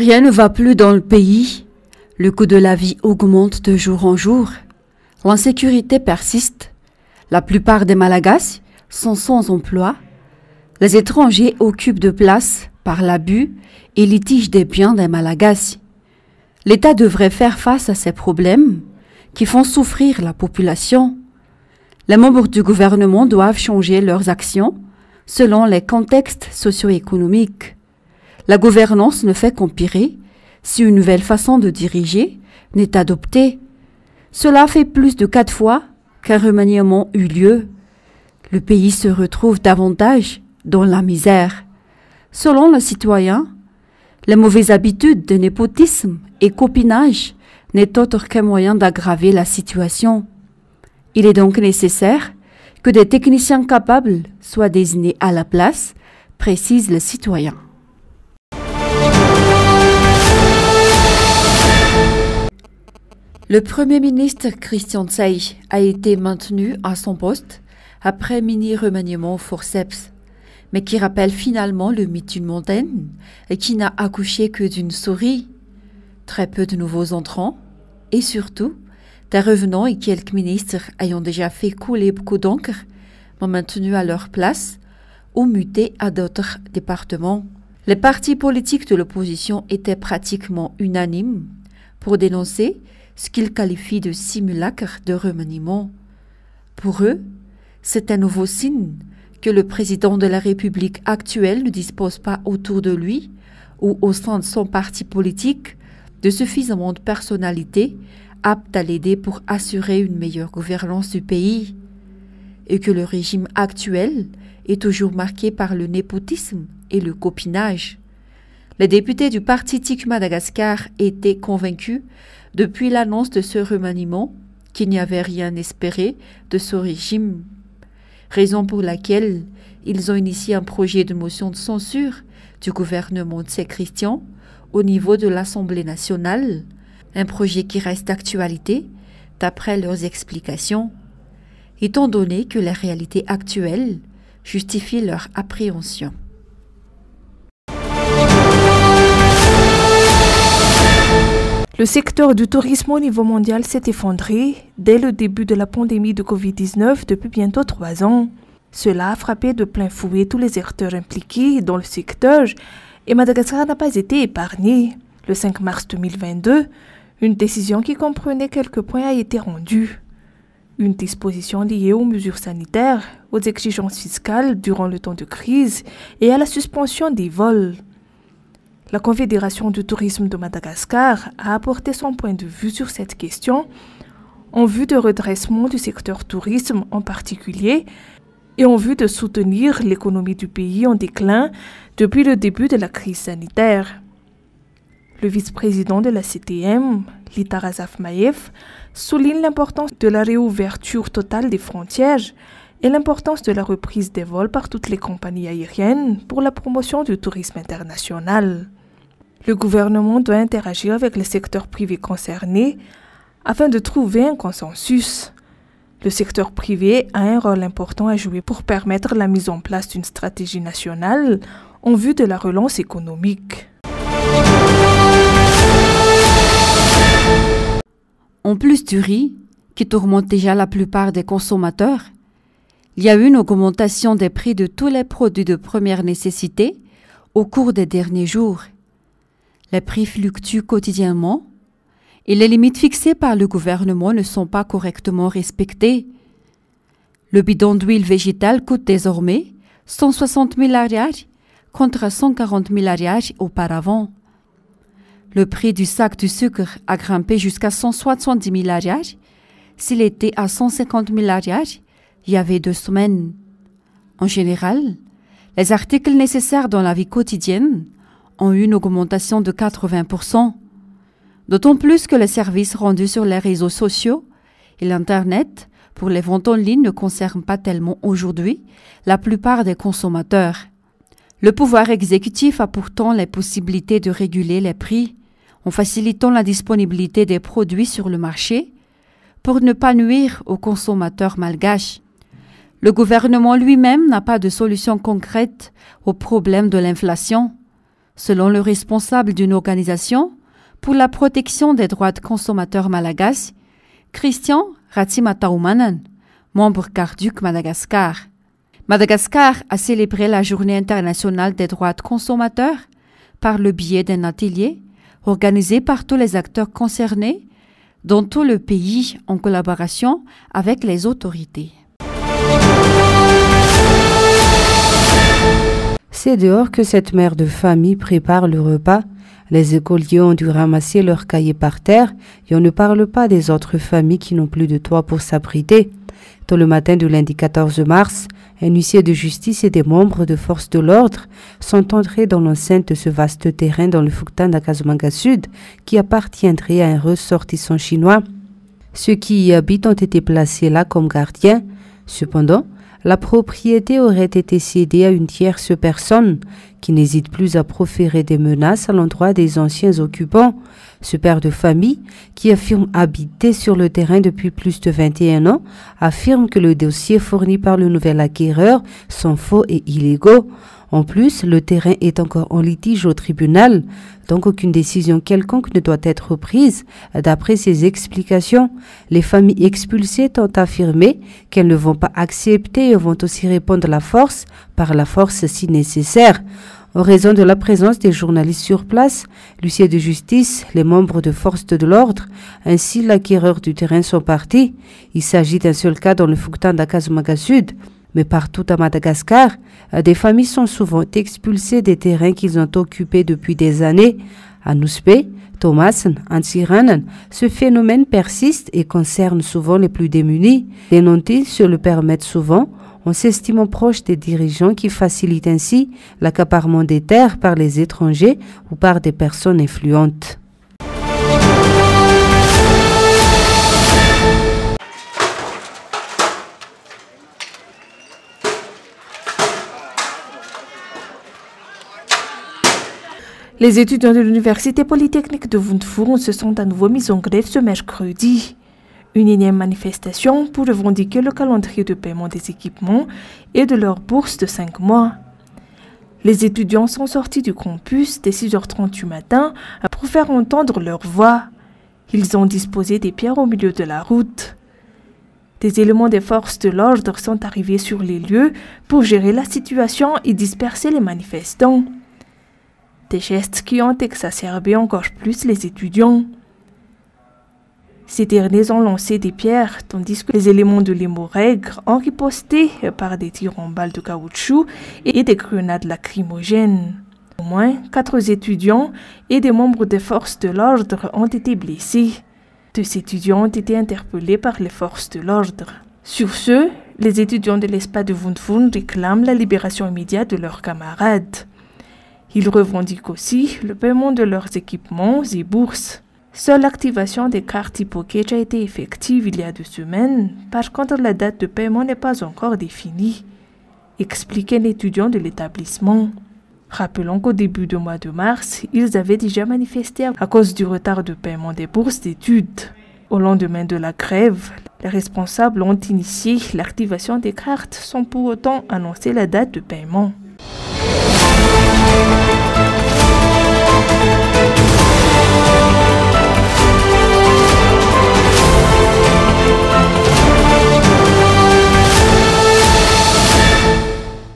Rien ne va plus dans le pays. Le coût de la vie augmente de jour en jour. L'insécurité persiste. La plupart des Malagasy sont sans emploi. Les étrangers occupent de places par l'abus et litige des biens des Malagasy. L'État devrait faire face à ces problèmes qui font souffrir la population. Les membres du gouvernement doivent changer leurs actions selon les contextes socio-économiques. La gouvernance ne fait qu'empirer si une nouvelle façon de diriger n'est adoptée. Cela fait plus de 4 fois qu'un remaniement eut lieu. Le pays se retrouve davantage dans la misère. Selon le citoyen, les mauvaises habitudes de népotisme et copinage n'est autre qu'un moyen d'aggraver la situation. Il est donc nécessaire que des techniciens capables soient désignés à la place, précise le citoyen. Le Premier ministre Christian Tse a été maintenu à son poste après mini-remaniement au forceps, mais qui rappelle finalement le mythe d'une montagne et qui n'a accouché que d'une souris. Très peu de nouveaux entrants et surtout des revenants et quelques ministres ayant déjà fait couler beaucoup d'encre ont maintenu à leur place ou muté à d'autres départements. Les partis politiques de l'opposition étaient pratiquement unanimes pour dénoncer ce qu'ils qualifient de simulacre de remaniement. Pour eux, c'est un nouveau signe que le président de la République actuelle ne dispose pas autour de lui ou au sein de son parti politique de suffisamment de personnalités aptes à l'aider pour assurer une meilleure gouvernance du pays, et que le régime actuel est toujours marqué par le népotisme et le copinage. Les députés du parti TIC Madagascar étaient convaincus depuis l'annonce de ce remaniement qu'il n'y avait rien espéré de ce régime, raison pour laquelle ils ont initié un projet de motion de censure du gouvernement de ces Christian au niveau de l'Assemblée nationale, un projet qui reste d'actualité d'après leurs explications, étant donné que la réalité actuelle justifie leur appréhension. Le secteur du tourisme au niveau mondial s'est effondré dès le début de la pandémie de Covid-19 depuis bientôt 3 ans. Cela a frappé de plein fouet tous les acteurs impliqués dans le secteur et Madagascar n'a pas été épargné. Le 5 mars 2022, une décision qui comprenait quelques points a été rendue. Une disposition liée aux mesures sanitaires, aux exigences fiscales durant le temps de crise et à la suspension des vols. La Confédération du tourisme de Madagascar a apporté son point de vue sur cette question en vue de redressement du secteur tourisme en particulier et en vue de soutenir l'économie du pays en déclin depuis le début de la crise sanitaire. Le vice-président de la CTM, Lita Razafmaev, souligne l'importance de la réouverture totale des frontières et l'importance de la reprise des vols par toutes les compagnies aériennes pour la promotion du tourisme international. Le gouvernement doit interagir avec le secteur privé concerné afin de trouver un consensus. Le secteur privé a un rôle important à jouer pour permettre la mise en place d'une stratégie nationale en vue de la relance économique. En plus du riz, qui tourmente déjà la plupart des consommateurs, il y a eu une augmentation des prix de tous les produits de première nécessité au cours des derniers jours. Les prix fluctuent quotidiennement et les limites fixées par le gouvernement ne sont pas correctement respectées. Le bidon d'huile végétale coûte désormais 160 000 ariary contre 140 000 ariary auparavant. Le prix du sac de sucre a grimpé jusqu'à 170 000 ariary s'il était à 150 000 ariary il y avait 2 semaines. En général, les articles nécessaires dans la vie quotidienne ont eu une augmentation de 80%, d'autant plus que les services rendus sur les réseaux sociaux et l'Internet pour les ventes en ligne ne concernent pas tellement aujourd'hui la plupart des consommateurs. Le pouvoir exécutif a pourtant les possibilités de réguler les prix en facilitant la disponibilité des produits sur le marché pour ne pas nuire aux consommateurs malgaches. Le gouvernement lui-même n'a pas de solution concrète au problème de l'inflation. Selon le responsable d'une organisation pour la protection des droits de consommateurs malagasy, Christian Ratsimataumanan, membre Carduc Madagascar. Madagascar a célébré la Journée internationale des droits de consommateurs par le biais d'un atelier organisé par tous les acteurs concernés dans tout le pays en collaboration avec les autorités. C'est dehors que cette mère de famille prépare le repas. Les écoliers ont dû ramasser leurs cahiers par terre et on ne parle pas des autres familles qui n'ont plus de toit pour s'abriter. Tôt le matin du lundi 14 mars, un huissier de justice et des membres de force de l'ordre sont entrés dans l'enceinte de ce vaste terrain dans le Fuktan d'Akazumanga Sud qui appartiendrait à un ressortissant chinois. Ceux qui y habitent ont été placés là comme gardiens. Cependant, la propriété aurait été cédée à une tierce personne qui n'hésite plus à proférer des menaces à l'endroit des anciens occupants. Ce père de famille, qui affirme habiter sur le terrain depuis plus de 21 ans, affirme que le dossier fourni par le nouvel acquéreur sont faux et illégaux. En plus, le terrain est encore en litige au tribunal, donc aucune décision quelconque ne doit être prise. D'après ses explications, les familles expulsées ont affirmé qu'elles ne vont pas accepter et vont aussi répondre par la force si nécessaire. En raison de la présence des journalistes sur place, l'huissier de justice, les membres de force de l'ordre, ainsi l'acquéreur du terrain sont partis. Il s'agit d'un seul cas dans le Fuktan d'Akazumanga Sud. Mais partout à Madagascar, des familles sont souvent expulsées des terrains qu'ils ont occupés depuis des années. À Nouspe, Thomasen, Ansiranen, ce phénomène persiste et concerne souvent les plus démunis. Les non-ils se le permettent souvent, en s'estimant proche des dirigeants qui facilitent ainsi l'accaparement des terres par les étrangers ou par des personnes influentes. Les étudiants de l'Université polytechnique de Windhoek se sont à nouveau mis en grève ce mercredi. Une énième manifestation pour revendiquer le calendrier de paiement des équipements et de leur bourse de 5 mois. Les étudiants sont sortis du campus dès 6h30 du matin pour faire entendre leur voix. Ils ont disposé des pierres au milieu de la route. Des éléments des forces de l'ordre sont arrivés sur les lieux pour gérer la situation et disperser les manifestants. Des gestes qui ont exacerbé encore plus les étudiants. Ces derniers ont lancé des pierres, tandis que les éléments de l'hémorrhague ont riposté par des tirs en balles de caoutchouc et des grenades lacrymogènes. Au moins 4 étudiants et des membres des forces de l'ordre ont été blessés. 2 étudiants ont été interpellés par les forces de l'ordre. Sur ce, les étudiants de l'ESPA de Windhoek réclament la libération immédiate de leurs camarades. Ils revendiquent aussi le paiement de leurs équipements et bourses. Seule l'activation des cartes Hypocash a été effective il y a 2 semaines. Par contre, la date de paiement n'est pas encore définie, explique un étudiant de l'établissement. Rappelons qu'au début du mois de mars, ils avaient déjà manifesté à cause du retard de paiement des bourses d'études. Au lendemain de la grève, les responsables ont initié l'activation des cartes sans pour autant annoncer la date de paiement.